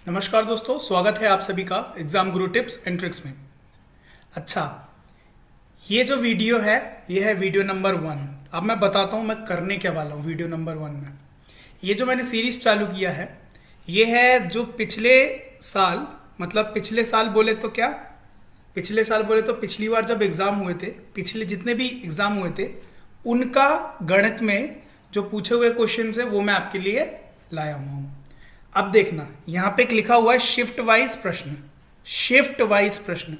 नमस्कार दोस्तों, स्वागत है आप सभी का exam Guru tips and tricks में। अच्छा, ये जो वीडियो है ये है वीडियो नंबर 1। अब मैं बताता हूँ मैं करने क्या वाला हूँ वीडियो नंबर 1 में। ये जो मैंने सीरीज चालू किया है ये है जो पिछले साल, मतलब पिछले साल बोले तो क्या, पिछले साल बोले तो पिछली बार जब एग्ज़ाम हुए थे, पिछले जितने भी एग्ज़ाम हुए थे उनका गणित में जो पूछे हुए क्वेश्चन है वो मैं आपके लिए लाया हुआ हूँ। अब देखना, यहाँ पे एक लिखा हुआ है शिफ्ट वाइज प्रश्न। शिफ्ट वाइज प्रश्न,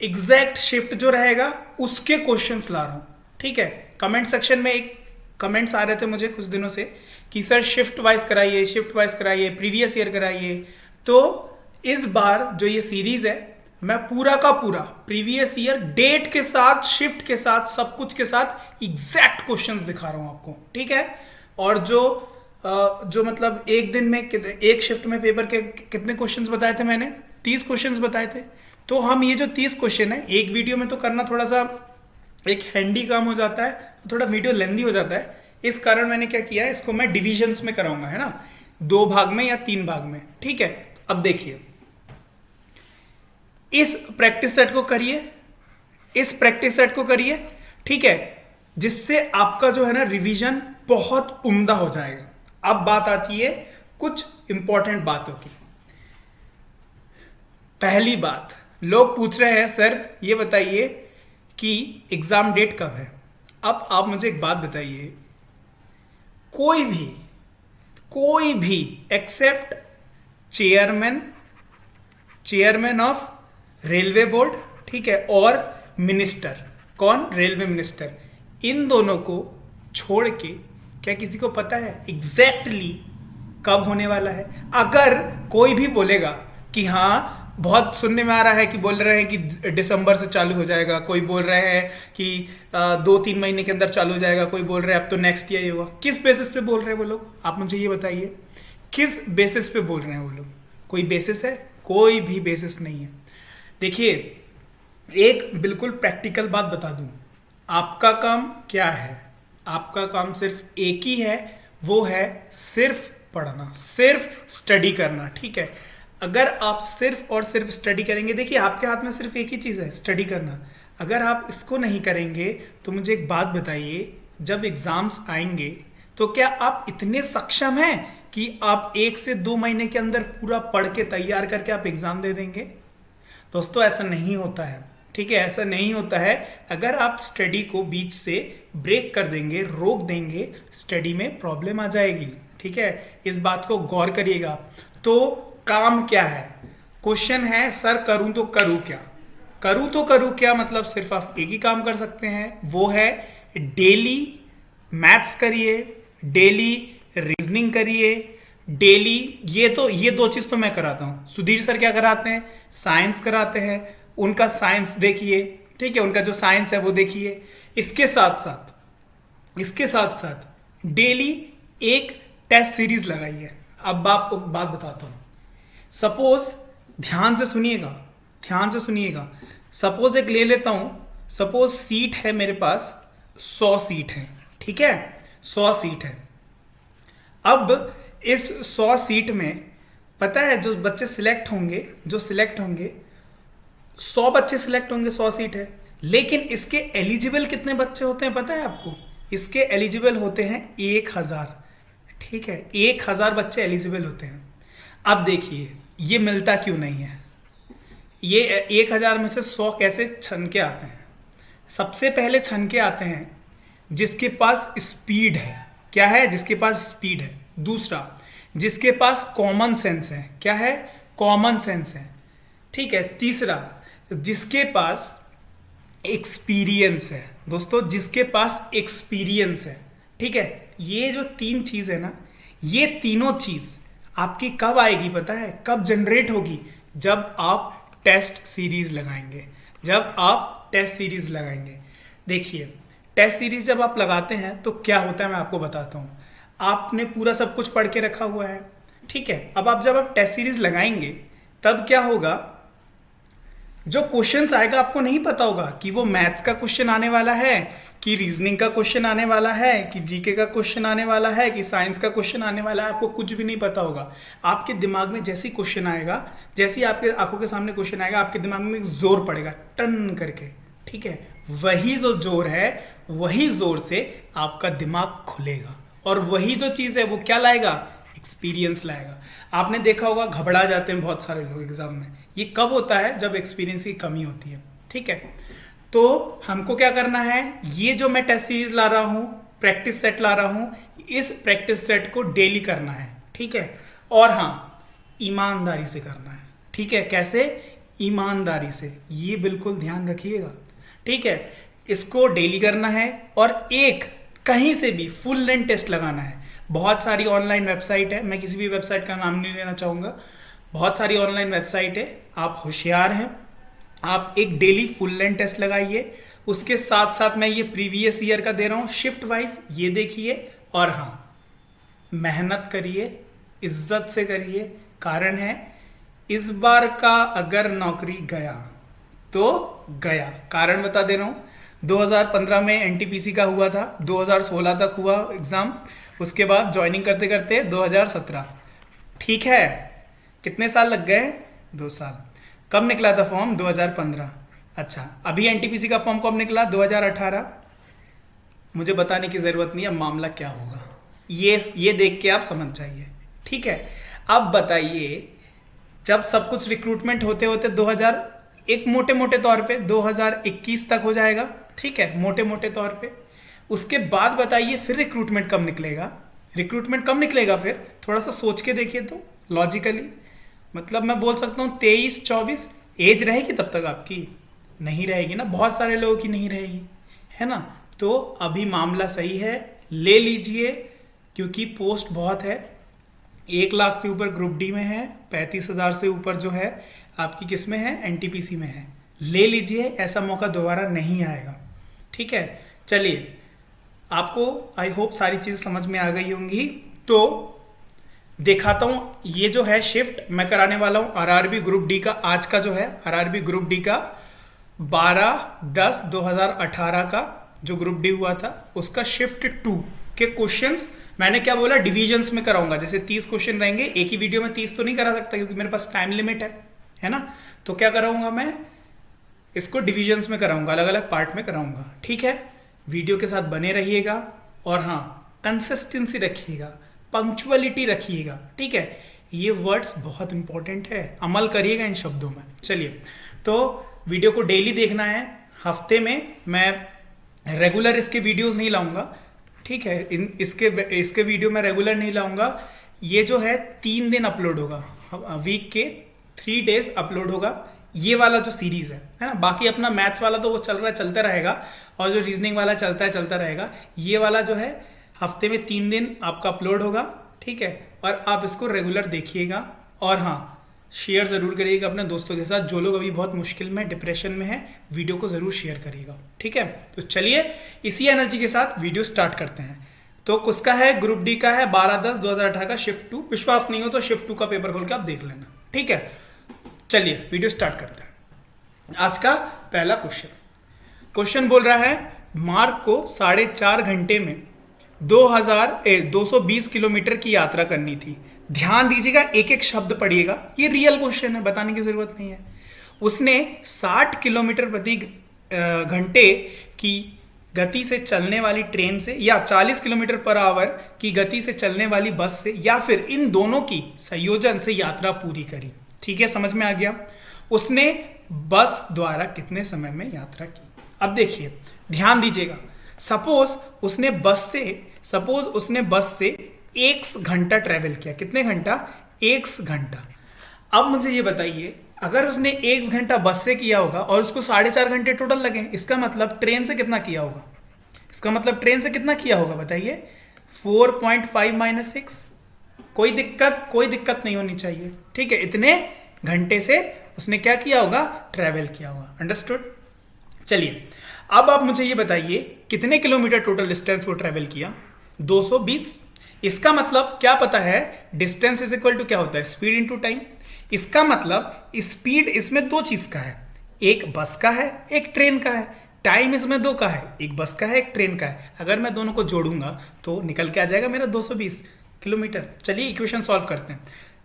एग्जैक्ट शिफ्ट जो रहेगा उसके क्वेश्चंस ला रहा हूँ। ठीक है, कमेंट सेक्शन में एक कमेंट्स आ रहे थे मुझे कुछ दिनों से कि सर शिफ्ट वाइज कराइए, शिफ्ट वाइज कराइए, प्रीवियस ईयर कराइए। तो इस बार जो ये सीरीज है मैं पूरा का पूरा प्रीवियस ईयर डेट के साथ, शिफ्ट के साथ, सब कुछ के साथ एग्जैक्ट क्वेश्चंस दिखा रहा हूँ आपको। ठीक है, और जो मतलब एक दिन में एक शिफ्ट में पेपर के कितने क्वेश्चंस बताए थे मैंने, 30 क्वेश्चंस बताए थे। तो हम ये जो 30 क्वेश्चन है एक वीडियो में तो करना थोड़ा सा एक हैंडी काम हो जाता है, थोड़ा वीडियो लेंदी हो जाता है। इस कारण मैंने क्या किया है, इसको मैं डिविजन्स में कराऊंगा, है ना, 2 भाग में या 3 भाग में। ठीक है, अब देखिए, इस प्रैक्टिस सेट को करिए, इस प्रैक्टिस सेट को करिए। ठीक है, जिससे आपका जो है ना रिवीजन बहुत उम्दा हो जाएगा। अब बात आती है कुछ इंपॉर्टेंट बातों की। पहली बात, लोग पूछ रहे हैं सर ये बताइए कि एग्जाम डेट कब है। अब आप मुझे एक बात बताइए, कोई भी except chairman of railway board, ठीक है, और मिनिस्टर, कौन, रेलवे मिनिस्टर, इन दोनों को छोड़ के क्या किसी को पता है एग्जैक्टली कब होने वाला है? अगर कोई भी बोलेगा कि हाँ, बहुत सुनने में आ रहा है कि बोल रहे हैं कि दिसंबर से चालू हो जाएगा, कोई बोल रहे हैं कि 2-3 महीने के अंदर चालू हो जाएगा, कोई बोल रहे हैं अब तो नेक्स्ट ईयर ही होगा। किस बेसिस पे बोल रहे हैं वो लोग, आप मुझे ये बताइए, किस बेसिस पे बोल रहे हैं वो लोग? कोई बेसिस है? कोई भी बेसिस नहीं है। देखिए, एक बिल्कुल प्रैक्टिकल बात बता दूं, आपका काम क्या है? आपका काम सिर्फ एक ही है, वो है सिर्फ पढ़ना, सिर्फ स्टडी करना। ठीक है, अगर आप सिर्फ और सिर्फ स्टडी करेंगे, देखिए आपके हाथ में सिर्फ एक ही चीज़ है, स्टडी करना। अगर आप इसको नहीं करेंगे तो मुझे एक बात बताइए, जब एग्जाम्स आएंगे तो क्या आप इतने सक्षम हैं कि आप 1 से 2 महीने के अंदर पूरा पढ़ के तैयार करके आप एग्जाम दे देंगे? दोस्तों ऐसा नहीं होता है। ठीक है, ऐसा नहीं होता है। अगर आप स्टडी को बीच से ब्रेक कर देंगे, रोक देंगे, स्टडी में प्रॉब्लम आ जाएगी। ठीक है, इस बात को गौर करिएगा। तो काम क्या है? क्वेश्चन है सर करूं तो करूं क्या? करूं तो करूं क्या मतलब सिर्फ आप एक ही काम कर सकते हैं, वो है डेली मैथ्स करिए, डेली रीजनिंग करिए, डेली ये 2 चीज तो मैं कराता हूं। सुधीर सर क्या कराते हैं? साइंस कराते हैं, उनका साइंस देखिए। ठीक है, उनका जो साइंस है वो देखिए। इसके साथ साथ डेली एक टेस्ट सीरीज लगाइए। अब आपको बात बताता हूं, सपोज, ध्यान से सुनिएगा, सपोज एक ले लेता हूं, सपोज सीट है मेरे पास 100 सीट है। ठीक है, 100 सीट है। अब इस 100 सीट में पता है जो बच्चे सिलेक्ट होंगे 100 बच्चे सिलेक्ट होंगे, 100 सीट है। लेकिन इसके एलिजिबल कितने बच्चे होते हैं पता है आपको? इसके एलिजिबल होते हैं 1000। ठीक है, 1000 बच्चे एलिजिबल होते हैं। अब देखिए ये मिलता क्यों नहीं है? ये 1000 में से 100 कैसे छन के आते हैं? सबसे पहले छन के आते हैं जिसके पास स्पीड है। क्या है? जिसके पास स्पीड है। दूसरा, जिसके पास कॉमन सेंस है। क्या है? कॉमन सेंस है। ठीक है, तीसरा, जिसके पास एक्सपीरियंस है। दोस्तों, जिसके पास एक्सपीरियंस है। ठीक है, ये जो 3 चीज है ना, ये तीनों चीज आपकी कब आएगी पता है? कब जनरेट होगी? जब आप टेस्ट सीरीज लगाएंगे। देखिए, टेस्ट सीरीज जब आप लगाते हैं तो क्या होता है मैं आपको बताता हूं। आपने पूरा सब कुछ पढ़ के रखा हुआ है। ठीक है, अब जब आप टेस्ट सीरीज लगाएंगे तब क्या होगा, जो क्वेश्चंस आएगा आपको नहीं पता होगा कि वो मैथ्स का क्वेश्चन आने वाला है कि रीजनिंग का क्वेश्चन आने वाला है, कि जीके का क्वेश्चन आने वाला है, कि साइंस का क्वेश्चन आने वाला है, आपको कुछ भी नहीं पता होगा। आपके दिमाग में जैसे ही क्वेश्चन आएगा, जैसे ही आपके आंखों के सामने क्वेश्चन आएगा, आपके दिमाग में एक जोर पड़ेगा टन करके, ठीक है। वही जो जोर है, वही जोर से आपका दिमाग खुलेगा, और वही जो चीज़ है वो क्या लाएगा, एक्सपीरियंस लाएगा। आपने देखा होगा घबरा जाते हैं बहुत सारे लोग एग्जाम में, ये कब होता है, जब एक्सपीरियंस की कमी होती है, ठीक है। तो हमको क्या करना है, ये जो मैं टेस्ट सीरीज ला रहा हूँ, प्रैक्टिस सेट ला रहा हूँ, इस प्रैक्टिस सेट को डेली करना है, ठीक है। और हाँ, ईमानदारी से करना है, ठीक है। कैसे, ईमानदारी से, ये बिल्कुल ध्यान रखिएगा, ठीक है। इसको डेली करना है, और एक कहीं से भी फुल लेंथ टेस्ट लगाना है। बहुत सारी ऑनलाइन वेबसाइट है, मैं किसी भी वेबसाइट का नाम नहीं लेना चाहूँगा, बहुत सारी ऑनलाइन वेबसाइट है, आप होशियार हैं, आप एक डेली फुल लेंथ टेस्ट लगाइए। उसके साथ साथ मैं ये प्रीवियस ईयर का दे रहा हूँ शिफ्ट वाइज, ये देखिए। और हाँ, मेहनत करिए, इज्जत से करिए। कारण है, इस बार का अगर नौकरी गया तो गया। कारण बता दे रहा हूँ, 2015 में एनटीपीसी का हुआ था, 2016 तक हुआ एग्ज़ाम, उसके बाद ज्वाइनिंग करते करते 2017, ठीक है। कितने साल लग गए, 2 साल। कब निकला था फॉर्म, 2015। अच्छा, अभी एनटीपीसी का फॉर्म कब निकला, 2018। मुझे बताने की ज़रूरत नहीं है मामला क्या होगा, ये देख के आप समझ जाइए, ठीक है। अब बताइए, जब सब कुछ रिक्रूटमेंट होते होते 2000, एक मोटे मोटे तौर पे 2021 तक हो जाएगा, ठीक है, मोटे मोटे तौर पे। उसके बाद बताइए फिर रिक्रूटमेंट कब निकलेगा, रिक्रूटमेंट कब निकलेगा फिर, थोड़ा सा सोच के देखिए तो लॉजिकली। मतलब मैं बोल सकता हूँ 23-24 एज रहेगी तब तक आपकी, नहीं रहेगी ना, बहुत सारे लोगों की नहीं रहेगी, है ना। तो अभी मामला सही है, ले लीजिए, क्योंकि पोस्ट बहुत है। 1 लाख से ऊपर ग्रुप डी में है, 35,000 से ऊपर जो है आपकी किस में है, एनटीपीसी में है। ले लीजिए, ऐसा मौका दोबारा नहीं आएगा, ठीक है। चलिए, आपको आई होप सारी चीज़ समझ में आ गई होंगी। तो दिखाता हूँ, ये जो है शिफ्ट मैं कराने वाला हूँ आरआरबी ग्रुप डी का। आज का जो है आरआरबी ग्रुप डी का 12/10/2018 का जो ग्रुप डी हुआ था, उसका शिफ्ट 2 के क्वेश्चंस मैंने क्या बोला, डिविजन्स में कराऊंगा। जैसे 30 क्वेश्चन रहेंगे, एक ही वीडियो में 30 तो नहीं करा सकता क्योंकि मेरे पास टाइम लिमिट है ना। तो क्या कराऊंगा मैं, इसको डिविजन्स में कराऊंगा, अलग अलग पार्ट में कराऊंगा, ठीक है। वीडियो के साथ बने रहिएगा, और हाँ, कंसिस्टेंसी रखिएगा, पंक्चुअलिटी रखिएगा, ठीक है। ये वर्ड्स बहुत इंपॉर्टेंट है, अमल करिएगा इन शब्दों में। चलिए, तो वीडियो को डेली देखना है। हफ्ते में मैं रेगुलर इसके वीडियोस नहीं लाऊंगा, ठीक है। इसके वीडियो मैं रेगुलर नहीं लाऊंगा। ये जो है 3 दिन अपलोड होगा, वीक के 3 डेज अपलोड होगा, ये वाला जो सीरीज है ना। बाकी अपना मैथ्स वाला तो वो चल रहा है, चलता रहेगा, और जो रीजनिंग वाला चलता रहेगा। ये वाला जो है हफ्ते में 3 दिन आपका अपलोड होगा, ठीक है। और आप इसको रेगुलर देखिएगा, और हाँ, शेयर ज़रूर करिएगा अपने दोस्तों के साथ। जो लोग अभी बहुत मुश्किल में, डिप्रेशन में हैं, वीडियो को ज़रूर शेयर करिएगा, ठीक है। तो चलिए, इसी एनर्जी के साथ वीडियो स्टार्ट करते हैं। तो किसका है, ग्रुप डी का है, 12/10/2018 का शिफ्ट 2। विश्वास नहीं हो तो शिफ्ट 2 का पेपर खोल के आप देख लेना, ठीक है। चलिए वीडियो स्टार्ट करते हैं। आज का पहला क्वेश्चन बोल रहा है, मार्क को 4.5 घंटे में 220 किलोमीटर की यात्रा करनी थी। ध्यान दीजिएगा, एक एक शब्द पढ़िएगा, ये रियल क्वेश्चन है, बताने की जरूरत नहीं है। उसने 60 किलोमीटर प्रति घंटे की गति से चलने वाली ट्रेन से, या 40 किलोमीटर पर आवर की गति से चलने वाली बस से, या फिर इन दोनों की संयोजन से यात्रा पूरी करी। ठीक है, समझ में आ गया। उसने बस द्वारा कितने समय में यात्रा की। अब देखिए, ध्यान दीजिएगा, सपोज उसने बस से 1 घंटा ट्रेवल किया। कितने घंटा, 1 घंटा। अब मुझे ये बताइए, अगर उसने 1 घंटा बस से किया होगा और उसको 4.5 घंटे टोटल लगे, इसका मतलब ट्रेन से कितना किया होगा, बताइए। 4.5 - 6। कोई दिक्कत नहीं होनी चाहिए, ठीक है। इतने घंटे से उसने क्या किया होगा, ट्रेवल किया होगा। अंडरस्टूड। चलिए, अब आप मुझे ये बताइए, कितने किलोमीटर टोटल डिस्टेंस वो ट्रेवल किया, 220। इसका मतलब क्या पता है, डिस्टेंस इज इक्वल टू क्या होता है, स्पीड इनटू टाइम। इसका मतलब स्पीड इसमें 2 चीज का है, एक बस का है, एक ट्रेन का है। टाइम इसमें दो का है, एक बस का है एक ट्रेन का है। अगर मैं दोनों को जोड़ूंगा तो निकल के आ जाएगा मेरा 220 किलोमीटर। चलिए इक्वेशन सॉल्व करते हैं।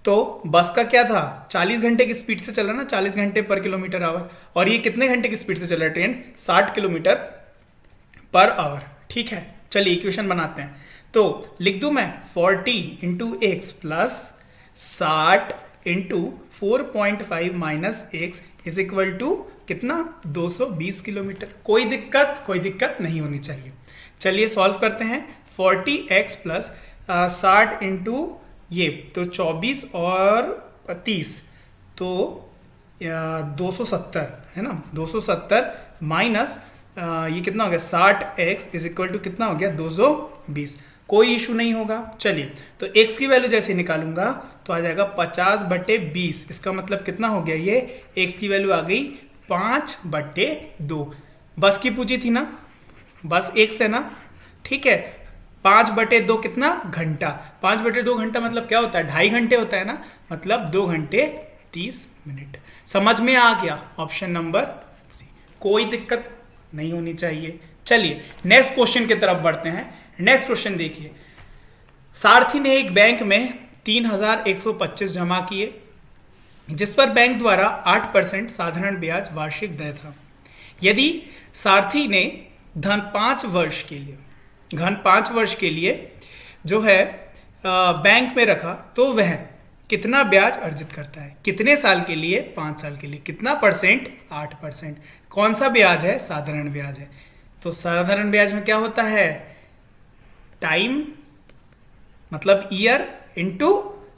तो बस का क्या था, 40 घंटे की स्पीड से चल रहा है ना, 40 घंटे पर किलोमीटर आवर। और ये कितने घंटे की स्पीड से चल रहा है ट्रेन, 60 किलोमीटर पर आवर। ठीक है, चलिए इक्वेशन बनाते हैं। तो लिख दूं मैं 40 into x plus 60 into 4.5 minus x is equal to कितना, 220 किलोमीटर। कोई दिक्कत नहीं होनी चाहिए। चलिए सॉल्व करते हैं। 40x प्लस 60 इंटू ये तो 24 और 30 तो 270 है ना, 270 माइनस ये कितना हो गया 60x इज इक्वल टू कितना हो गया 220। कोई इशू नहीं होगा। चलिए तो x की वैल्यू जैसे निकालूंगा तो आ जाएगा 50/20। इसका मतलब कितना हो गया, ये x की वैल्यू आ गई 5/2। बस की पूछी थी ना, बस x है ना, ठीक है। 5/2 कितना, घंटा। 5/2 घंटा मतलब क्या होता है, 2.5 घंटे होता है ना, मतलब 2 घंटे 30 मिनट। समझ में आ गया, ऑप्शन नंबर सी। कोई दिक्कत नहीं होनी चाहिए। चलिए नेक्स्ट क्वेश्चन की तरफ बढ़ते हैं। नेक्स्ट क्वेश्चन देखिए, सारथी ने एक बैंक में 3125 जमा किए, जिस पर बैंक द्वारा 8% साधारण ब्याज वार्षिक देय था। यदि सारथी ने धन 5 वर्ष के लिए जो है बैंक में रखा तो वह कितना ब्याज अर्जित करता है। कितने साल के लिए, 5 साल के लिए। कितना परसेंट, 8%। कौन सा ब्याज है, साधारण ब्याज है। तो साधारण ब्याज में क्या होता है, टाइम मतलब ईयर इंटू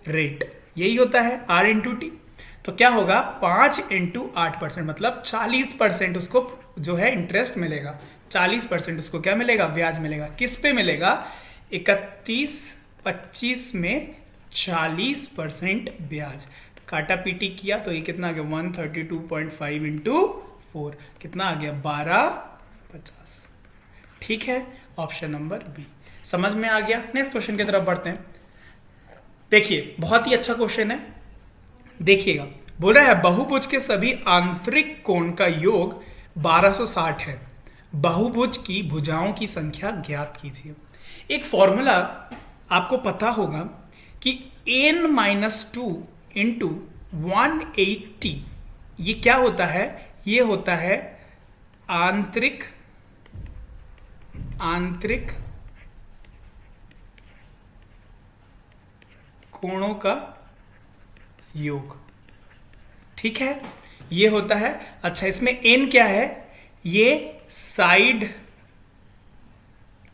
रेट, यही होता है, R इंटू टी। तो क्या होगा 5 इंटू 8% मतलब 40% उसको जो है इंटरेस्ट मिलेगा। 40% उसको क्या मिलेगा, ब्याज मिलेगा। किस पे मिलेगा, 31/25 में 40% ब्याज। काटा पीटी किया तो ये कितना आ गया 132.5 इंटू 4 कितना आ गया 1250। ठीक है, ऑप्शन नंबर बी। समझ में आ गया। नेक्स्ट क्वेश्चन की तरफ बढ़ते हैं। देखिए बहुत ही अच्छा क्वेश्चन है, देखिएगा। बोल रहा है बहुभुज के सभी आंतरिक कोण का योग 1260 है। बहुभुज की भुजाओं की संख्या ज्ञात कीजिए। एक फॉर्मूला आपको पता होगा कि n-2 इंटू 180 ये क्या होता है, ये होता है आंतरिक कोणों का योग। ठीक है, ये होता है। अच्छा इसमें n क्या है, ये साइड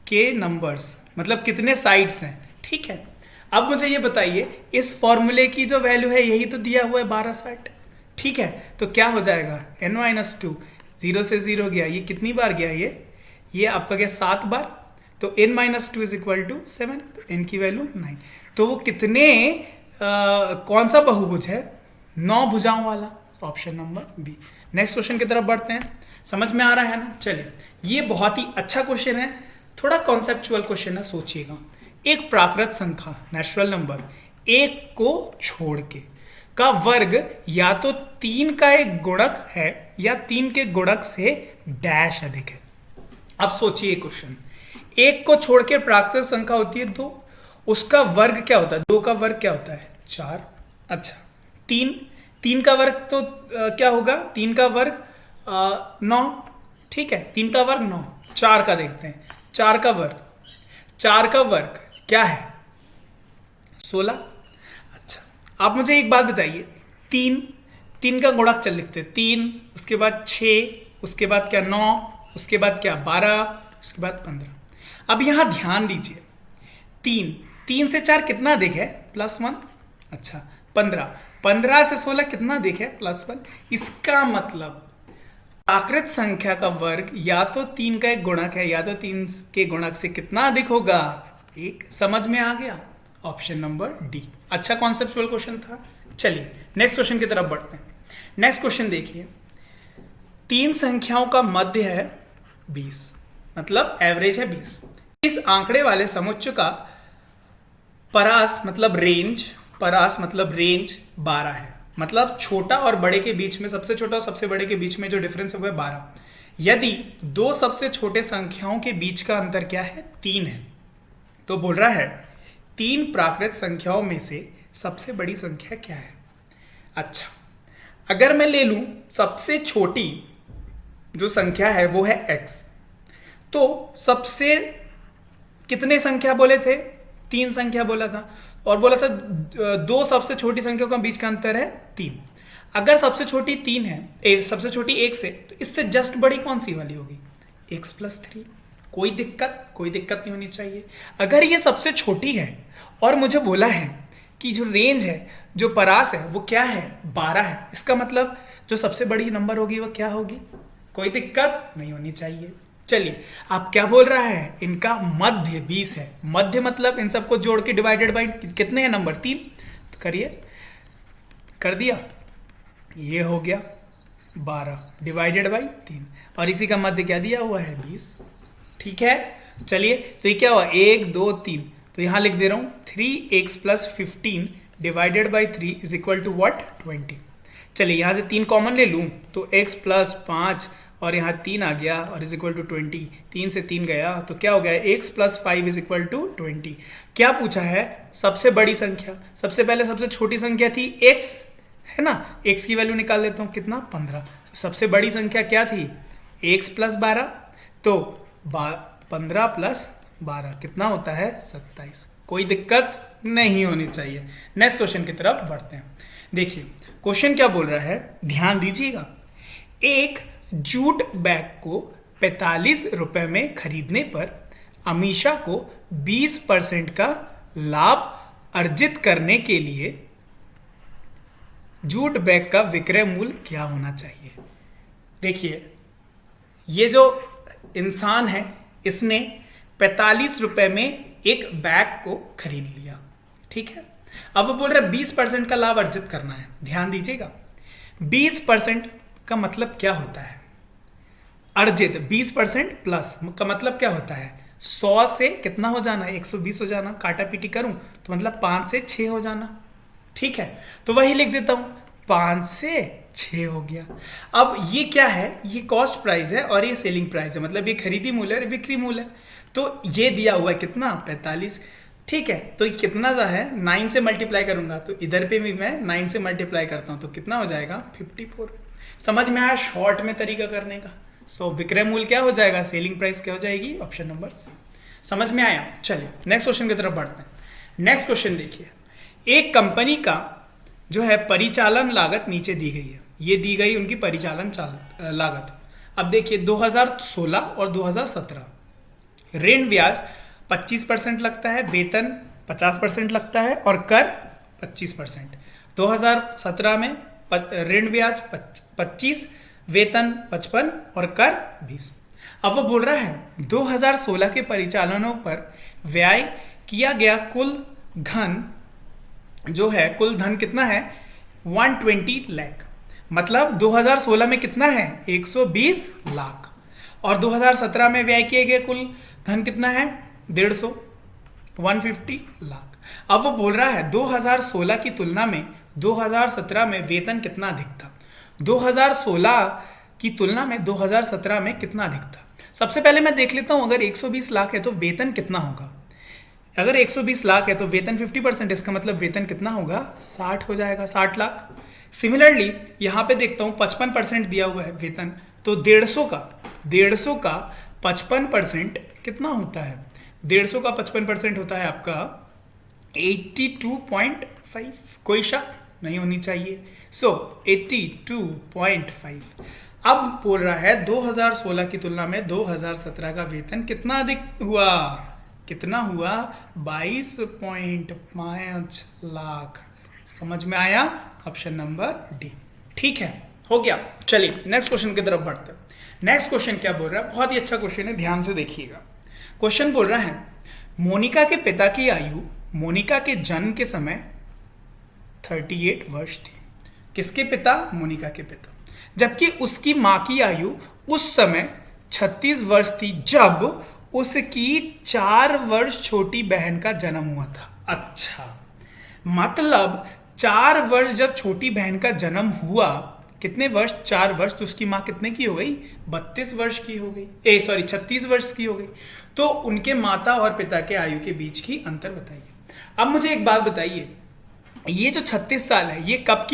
के नंबर्स मतलब कितने साइड्स हैं। ठीक है, अब मुझे ये बताइए इस फॉर्मूले की जो वैल्यू है यही तो दिया हुआ है 1260। ठीक है, तो क्या हो जाएगा n-2 0 से 0 गया, ये कितनी बार गया, ये आपका गया 7 बार। तो n-2 इज इक्वल टू 7, तो n की वैल्यू 9। तो वो कितने कौन सा बहुभुज है, 9 भुजाओं वाला, option number B. Next question की तरफ बढ़ते हैं। समझ में आ रहा है ना। चलिए ये बहुत ही अच्छा क्वेश्चन है, थोड़ा कॉन्सेप्चुअल क्वेश्चन है, सोचिएगा। एक प्राकृत संख्या नेचुरल नंबर 1 को छोड़ के का वर्ग या तो 3 का एक गुणक है या 3 के गुणक से डैश अधिक है। अब सोचिए क्वेश्चन, 1 को छोड़ के प्राकृत संख्या होती है 2, उसका वर्ग क्या होता है, 2 का वर्ग क्या होता है 4। अच्छा 3 का वर्ग तो क्या होगा, 3 का वर्ग 9। ठीक है, 3 का वर्ग 9। 4 का देखते हैं, 4 का वर्ग क्या है 16। अच्छा आप मुझे एक बात बताइए, 3 का गुणक चल लिखते हैं, 3 उसके बाद 6 उसके बाद क्या 9 उसके बाद क्या 12 उसके बाद 15। अब यहां ध्यान दीजिए, 3 से 4 कितना अधिक है, +1। अच्छा 15 से 16 कितना अधिक है, +1। इसका मतलब प्राकृत संख्या का वर्ग या तो 3 का एक गुणक है या तो 3 के गुणक से कितना अधिक होगा, 1। समझ में आ गया, ऑप्शन नंबर डी। अच्छा कॉन्सेप्चुअल क्वेश्चन था। चलिए नेक्स्ट क्वेश्चन की तरफ बढ़ते हैं। नेक्स्ट क्वेश्चन देखिए, 3 संख्याओं का मध्य है 20 मतलब एवरेज है 20। इस आंकड़े वाले समुच्चय का परास मतलब रेंज 12 है। मतलब छोटा और बड़े के बीच में, सबसे छोटा और सबसे बड़े के बीच में जो डिफरेंस है वो है 12। यदि दो सबसे छोटे संख्याओं के बीच का अंतर क्या है, 3 है, तो बोल रहा है 3 प्राकृत संख्याओं में से सबसे बड़ी संख्या क्या है। अच्छा, अगर मैं ले लूं सबसे छोटी जो संख्या है वो है x, तो सबसे कितने संख्या बोले थे, 3 संख्या बोला था, और बोला था दो सबसे छोटी संख्याओं के बीच का अंतर है 3। अगर सबसे छोटी 3 है, सबसे छोटी 1 से, तो इससे जस्ट बड़ी कौन सी वाली होगी, x + 3। कोई दिक्कत नहीं होनी चाहिए। अगर ये सबसे छोटी है और मुझे बोला है कि जो रेंज है, जो परास है वो क्या है, 12 है, इसका मतलब जो सबसे बड़ी नंबर होगी वो क्या होगी, कोई दिक्कत नहीं होनी चाहिए। चलिए, आप क्या बोल रहा है, इनका मध्य 20 है। मध्य मतलब इन सबको जोड़ के डिवाइडेड बाई कितने हैं नंबर, 3। तो करिए, कर दिया, ये हो गया 12 डिवाइडेड बाई 3, और इसी का मध्य क्या दिया हुआ है, 20। ठीक है, चलिए, तो ये क्या हुआ, 1 2 3, तो यहां लिख दे रहा हूं 3x + 15 divided by 3 is equal to what, 20। चलिए, यहां से 3 कॉमन ले लूं तो x + 5 और यहाँ 3 आ गया और इज इक्वल टू 20। 3 से 3 गया तो क्या हो गया, x + 5 इज इक्वल टू 20। क्या पूछा है, सबसे बड़ी संख्या। सबसे पहले सबसे छोटी संख्या थी x, है ना, x की वैल्यू निकाल लेता हूँ, कितना, 15। तो सबसे बड़ी संख्या क्या थी, x + 12, तो 15 + 12 कितना होता है, 27। कोई दिक्कत नहीं होनी चाहिए। नेक्स्ट क्वेश्चन की तरफ बढ़ते हैं। देखिए क्वेश्चन क्या बोल रहा है, ध्यान दीजिएगा। एक जूट बैग को 45 रुपए में खरीदने पर अमीषा को 20% का लाभ अर्जित करने के लिए जूट बैग का विक्रय मूल्य क्या होना चाहिए। देखिए, ये जो इंसान है इसने 45 रुपए में एक बैग को खरीद लिया, ठीक है। अब वो बोल रहे 20% का लाभ अर्जित करना है। ध्यान दीजिएगा, 20% का मतलब क्या होता है, अर्जित 20% प्लस का मतलब क्या होता है, 100 से कितना हो जाना, 120 हो जाना, काटा पीटी करूं तो मतलब 5 से 6 हो जाना, ठीक है। तो वही लिख देता हूं, 5 से 6 हो गया। अब ये क्या है, ये कॉस्ट प्राइस है और ये सेलिंग प्राइस है, मतलब ये खरीदी मूल्य है, बिक्री मूल्य है। तो ये दिया हुआ है कितना, 45, ठीक है। तो ये कितना सा है, 9 से मल्टीप्लाई करूंगा, तो इधर पे भी मैं 9 से मल्टीप्लाई करता हूं तो कितना हो जाएगा, 54। समझ में आया शॉर्ट में तरीका करने का। सो विक्रय मूल्य क्या हो जाएगा, सेलिंग प्राइस क्या हो जाएगी, ऑप्शन नंबर सी। समझ में आया। चलिए नेक्स्ट क्वेश्चन की तरफ बढ़ते हैं। नेक्स्ट क्वेश्चन देखिए, एक कंपनी का जो है परिचालन लागत नीचे दी गई है, ये दी गई उनकी परिचालन लागत। अब देखिए 2016 और 2017 ऋण ब्याज 25% लगता है, वेतन 50% लगता है और कर 25%। 2017 में ऋण ब्याज 25, वेतन 55 और कर 20। अब वो बोल रहा है 2016 के परिचालनों पर व्यय किया गया कुल धन जो है, कुल धन कितना है, 120 लाख। मतलब 2016 में कितना है, 120 लाख, और 2017 में व्यय किए गए कुल धन कितना है, 150 लाख। अब वो बोल रहा है 2016 की तुलना में 2017 में वेतन कितना अधिक था। 2016 की तुलना में 2017 में कितना अधिक था। सबसे पहले मैं देख लेता हूं, अगर 120 लाख है तो वेतन कितना होगा। अगर 120 लाख है तो वेतन 50%, इसका मतलब वेतन कितना होगा, 60 हो जाएगा, 60 लाख। सिमिलरली यहां पे देखता हूं 55% दिया हुआ है वेतन, तो 150 का 55% कितना होता है, 150 का 55% होता है आपका 82.5। कोई शक नहीं होनी चाहिए। सो 82.5। अब बोल रहा है 2016 की तुलना में 2017 का वेतन कितना अधिक हुआ, कितना हुआ, 22.5 लाख। समझ में आया, ऑप्शन नंबर डी। ठीक है, हो गया। चलिए नेक्स्ट क्वेश्चन की तरफ बढ़ते हैं। नेक्स्ट क्वेश्चन क्या बोल रहा है, बहुत ही अच्छा क्वेश्चन है, ध्यान से देखिएगा। क्वेश्चन बोल रहा है मोनिका के पिता की आयु मोनिका के जन्म के समय 38 वर्ष थी। किसके पिता, मोनिका के पिता। जबकि उसकी मां की आयु उस समय 36 वर्ष थी जब उसकी 4 वर्ष छोटी बहन का जन्म हुआ था। अच्छा, मतलब 4 वर्ष जब छोटी बहन का जन्म हुआ कितने वर्ष, 4 वर्ष, तो उसकी माँ कितने की हो गई, 32 वर्ष की हो गई, 36 वर्ष की हो गई। तो उनके माता और पिता के आयु के बीच की अंतर बताइए। अब मुझे एक बात बताइए, ये जो 36 साल है ये कब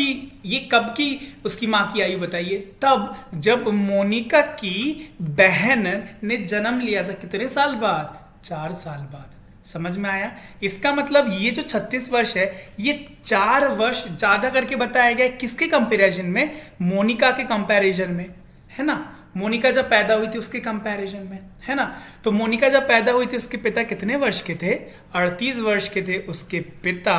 की उसकी माँ की आयु बताइए, तब जब मोनिका की बहन ने जन्म लिया था। कितने साल बाद, 4 साल बाद। समझ में आया? इसका मतलब ये जो 36 वर्ष है ये 4 वर्ष ज्यादा करके बताया गया किसके कंपैरिजन में, मोनिका के कंपैरिजन में, है ना। मोनिका जब पैदा हुई थी उसके कंपैरिजन में, है ना। तो मोनिका जब पैदा हुई थी उसके पिता कितने वर्ष के थे, 38 वर्ष के थे उसके पिता,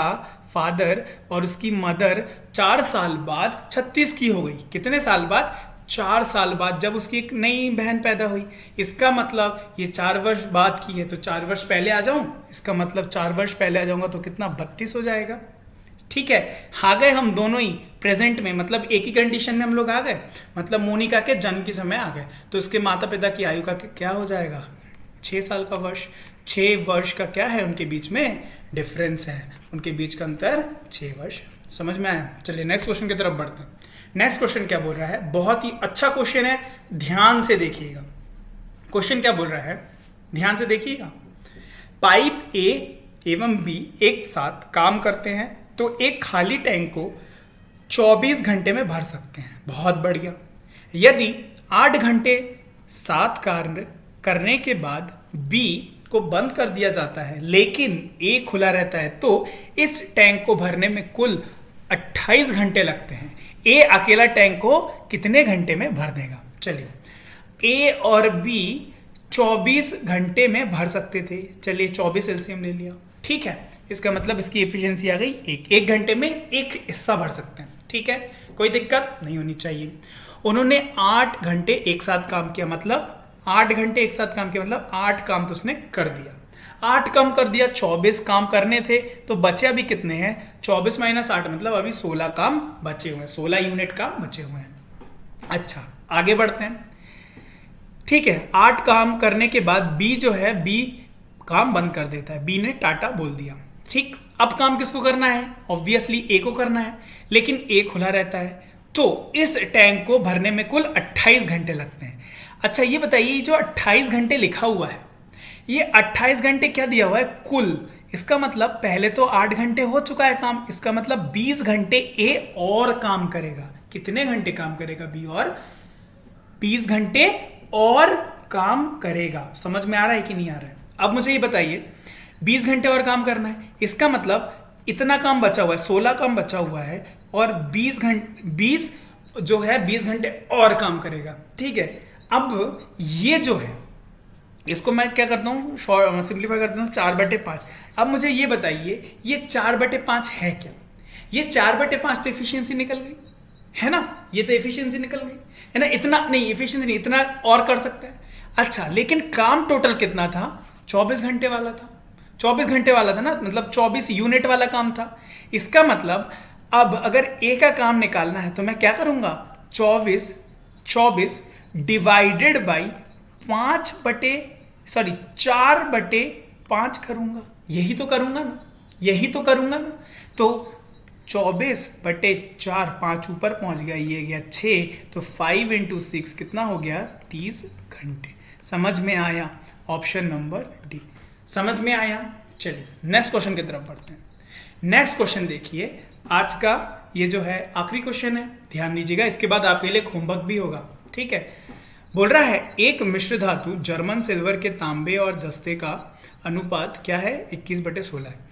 फादर, और उसकी मदर 4 साल बाद 36 की हो गई। कितने साल बाद, 4 साल बाद, जब उसकी एक नई बहन पैदा हुई। इसका मतलब ये 4 वर्ष बाद की है, तो 4 वर्ष पहले आ जाऊं, इसका मतलब 4 वर्ष पहले आ जाऊंगा तो कितना, 32 हो जाएगा। ठीक है, आ गए हम दोनों ही प्रेजेंट में, मतलब एक ही कंडीशन में हम लोग आ गए, मतलब मोनिका के जन्म के समय आ गए। तो उसके माता पिता की आयु का क्या हो जाएगा, 6 साल का वर्ष। 6 वर्ष का क्या है उनके बीच में डिफरेंस है, उनके बीच का अंतर 6 वर्ष। समझ में आया? चलिए नेक्स्ट क्वेश्चन की तरफ बढ़ते हैं। नेक्स्ट क्वेश्चन क्या बोल रहा है, बहुत ही अच्छा क्वेश्चन है, ध्यान से देखिएगा। क्वेश्चन क्या बोल रहा है, ध्यान से देखिएगा। पाइप ए एवं बी एक साथ काम करते हैं तो एक खाली टैंक को 24 घंटे में भर सकते हैं। बहुत बढ़िया। यदि 8 घंटे साथ कार्य करने के बाद बी को बंद कर दिया जाता है लेकिन ए खुला रहता है तो इस टैंक को भरने में कुल 28 घंटे लगते हैं। ए अकेला टैंक को कितने घंटे में भर देगा? चलिए, ए और बी 24 घंटे में भर सकते थे। चलिए 24 एलसीएम ले लिया, ठीक है। इसका मतलब इसकी एफिशिएंसी आ गई एक घंटे में एक हिस्सा भर सकते हैं, ठीक है, कोई दिक्कत नहीं होनी चाहिए। उन्होंने 8 घंटे एक साथ काम किया, मतलब 8 घंटे एक साथ काम किया, मतलब 8 काम तो उसने कर दिया। 8 कम कर दिया, 24 काम करने थे, तो बचे अभी कितने हैं, 24 माइनस 8, मतलब अभी 16 काम बचे हुए हैं, 16 यूनिट काम बचे हुए हैं। अच्छा, आगे बढ़ते हैं। ठीक है, 8 काम करने के बाद बी जो है, बी काम बंद कर देता है, बी ने टाटा बोल दिया। ठीक, अब काम किसको करना है? ऑब्वियसली ए को करना है, लेकिन ए खुला रहता है, तो इस टैंक को भरने में कुल 28 घंटे लगते हैं। अच्छा ये बताइए, जो 28 घंटे लिखा हुआ है, ये 28 घंटे क्या दिया हुआ है, कुल। इसका मतलब पहले तो 8 घंटे हो चुका है काम, इसका मतलब 20 घंटे ए और काम करेगा। कितने घंटे काम करेगा बी? और 20 घंटे और काम करेगा। समझ में आ रहा है कि नहीं आ रहा है? अब मुझे ये बताइए, 20 घंटे और काम करना है, इसका मतलब इतना काम बचा हुआ है, 16 काम बचा हुआ है, और 20 जो है 20 घंटे और काम करेगा। ठीक है, अब ये जो है इसको मैं क्या करता हूँ, सिंप्लीफाई करता हूँ 4/5। अब मुझे ये बताइए, ये 4/5 है क्या? ये 4/5 तो एफिशिएंसी निकल गई है ना, ये तो एफिशिएंसी निकल गई है ना। इतना नहीं, एफिशिएंसी नहीं, इतना और कर सकता है। अच्छा, लेकिन काम टोटल कितना था? 24 घंटे वाला था, 24 घंटे वाला था ना, मतलब 24 यूनिट वाला काम था। इसका मतलब अब अगर ए का काम निकालना है तो मैं क्या करूंगा, 24 डिवाइडेड बाई 4/5 करूंगा। यही तो करूंगा ना। तो 24/4, 5 ऊपर पहुंच गया, ये गया 6, तो 5 × 6 कितना हो गया, 30 घंटे। समझ में आया? Option number D. समझ में आया? चलिए नेक्स्ट क्वेश्चन की तरफ बढ़ते हैं। नेक्स्ट क्वेश्चन देखिए, आज का ये जो है आखिरी क्वेश्चन है, ध्यान दीजिएगा, इसके बाद आपके लिए होमवर्क भी होगा। ठीक है, बोल रहा है एक मिश्र धातु जर्मन सिल्वर के तांबे और जस्ते का अनुपात क्या है, 21/16 है।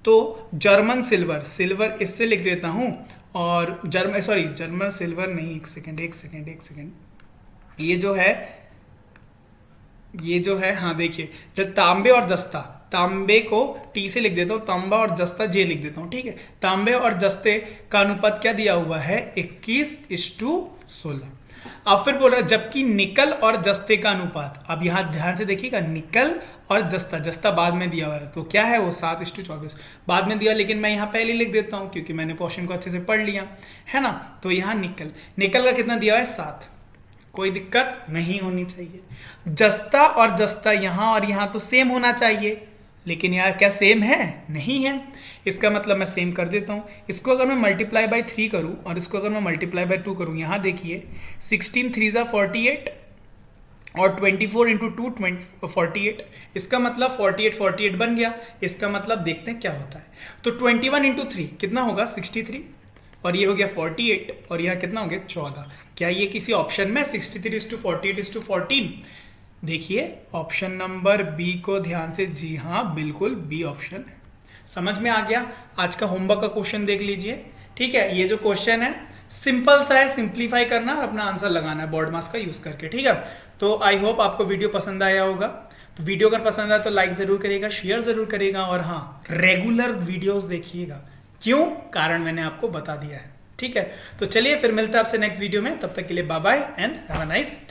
तो जर्मन सिल्वर इससे लिख देता हूं, और जर्मन सिल्वर नहीं, एक सेकेंड, ये जो है हाँ देखिए, जब तांबे और जस्ता, तांबे को टी से लिख देता हूँ, तांबा और जस्ता जे लिख देता हूँ। ठीक है, तांबे और जस्ते का अनुपात क्या दिया हुआ है, 21/16। अब फिर बोल रहा है जबकि निकल और जस्ते का अनुपात, अब यहां ध्यान से देखिएगा, निकल और जस्ता बाद में दिया हुआ है, तो क्या है वो 7/24 बाद में दिया, लेकिन मैं यहां पहले लिख देता हूं क्योंकि मैंने पोर्शन को अच्छे से पढ़ लिया है ना। तो यहां निकल का कितना दिया हुआ है, 7, कोई दिक्कत नहीं होनी चाहिए। जस्ता और जस्ता यहां और यहां तो सेम होना चाहिए, लेकिन यहाँ क्या सेम है? नहीं है। इसका मतलब मैं सेम कर देता हूँ। इसको अगर मैं मल्टीप्लाई बाय 3 करूँ और इसको अगर मैं मल्टीप्लाई बाय 2 करूँ, यहाँ देखिए 16 3 ज़ा 48 और 24 इंटू 2 48। इसका मतलब 48 बन गया। इसका मतलब देखते हैं क्या होता है। तो 21 इंटू 3 कितना होगा? 63 और ये हो गया 48 और यहाँ कितना हो गया? 14। क्या ये किसी ऑप्शन में 63:48:14? देखिए ऑप्शन नंबर बी को ध्यान से, जी हाँ बिल्कुल बी ऑप्शन है। समझ में आ गया? आज का होमवर्क का क्वेश्चन देख लीजिए। ठीक है, ये जो क्वेश्चन है सिंपल सा है, सिंप्लीफाई करना और अपना आंसर लगाना है बोर्ड मास का यूज करके। ठीक है, तो आई होप आपको वीडियो पसंद आया होगा। तो वीडियो अगर पसंद आया तो लाइक जरूर करिएगा, शेयर जरूर करिएगा और हाँ रेगुलर वीडियोस देखिएगा। क्यों? कारण मैंने आपको बता दिया है। ठीक है, तो चलिए फिर मिलते हैं आपसे नेक्स्ट वीडियो में। तब तक के लिए bye bye and have a nice day.